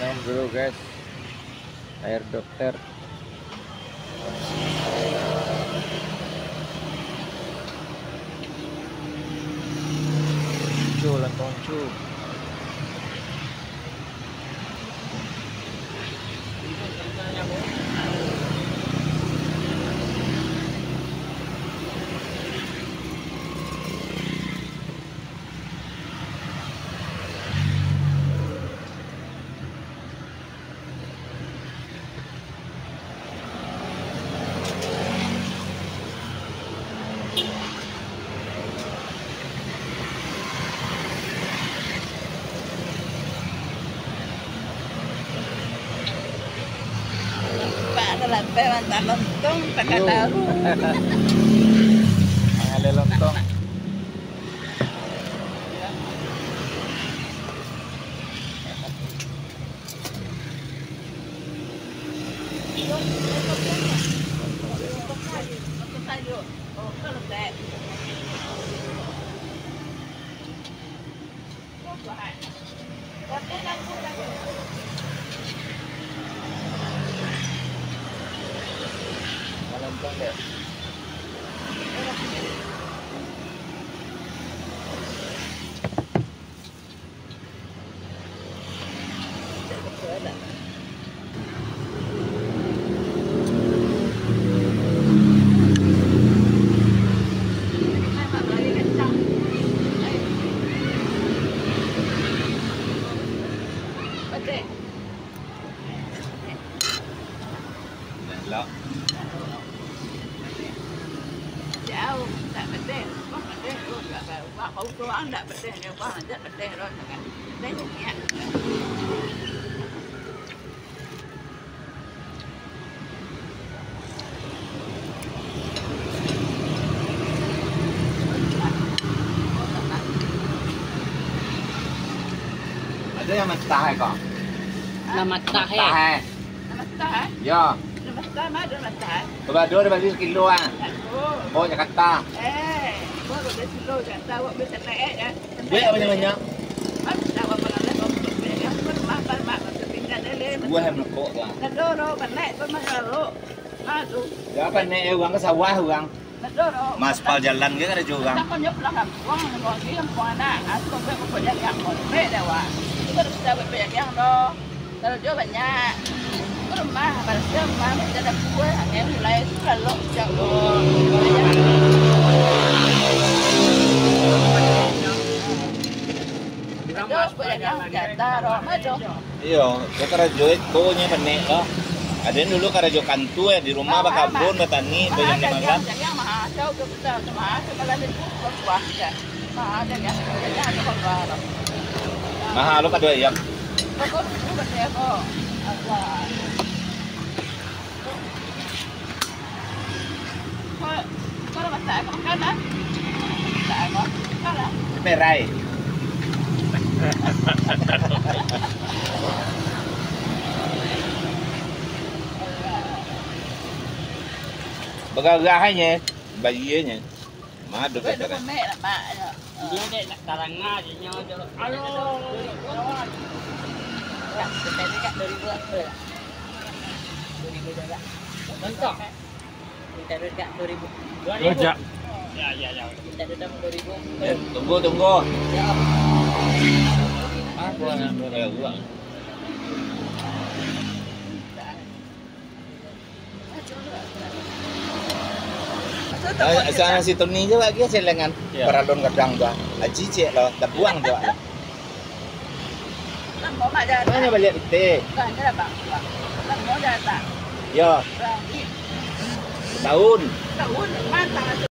Minum dulu guys, air dokter. Lantong cu. Lampai mantap lontong pakai Yo. tahu. Ada lontong. Lontong deh. Lo. Jauh, tak betul. Kau betul, kau tak bawa. Kau tu orang tak betul, dia kau tak betul, kau tak. Betul ni. Ada yang mentah kok. Mentah Mentah. Namaste. Ya. Namaste, mana namaste? Kebetulan dia bagi sekilo ah. Oh. Oh, Jakarta. Kau boleh silo jangan tahu bisa naik ya. Duit banyak-banyak. Mas, tahu apa kalau kau boleh ya? Kau makan makan sepinggan ele. Gua yang melekok tu. Nadoro, naik pun mahal. Madu. Ya apa naik uang ke sawah uang. Nadoro. Maspal jalan ke ada juga. Tak kau nyop lah kan. Wang ngomong dia kau anak. Aku kau banyak yang kau beli dah wah. Kita harus tahu banyak yang doh. Kalau jual banyak. Rumah, balasnya rumah macam ada kue, yang mulai itu kalau jauh. Terus banyak jatah, rumah jauh. Iya, dia karajo itu nya benek loh. Ada yang dulu karajo kantu ya di rumah bakal kebun bertani banyak makan. Yang mahal jauh ke besar, mahal sebelah itu berbuah ya. Mahal yang ada berbuah. Mahal lo pada ya. Bagus itu betul kok. Allah. Kalau masak apa makanan? Masak apa? Kalau Perai. Begagahannya, bayinya. Madu Wait, kata. mek lah mak. Dia dek nak taranga je nyo je. Alo. Tak, kita dekat 2000 apa? 2000 juga. Bentok. Kita dekat 2000. 2000. Ya. Kita dekat 2000. Tunggu. Ya. Aku yang gua. Sana si Tony juga dia selengan peradon kadang gua. Aji cek lo, tak buang juga. Mau mak dah. Mana balik itu? Kan dah bang. Mau dah tak. Ya, Berani. tahun. Tahun mantap.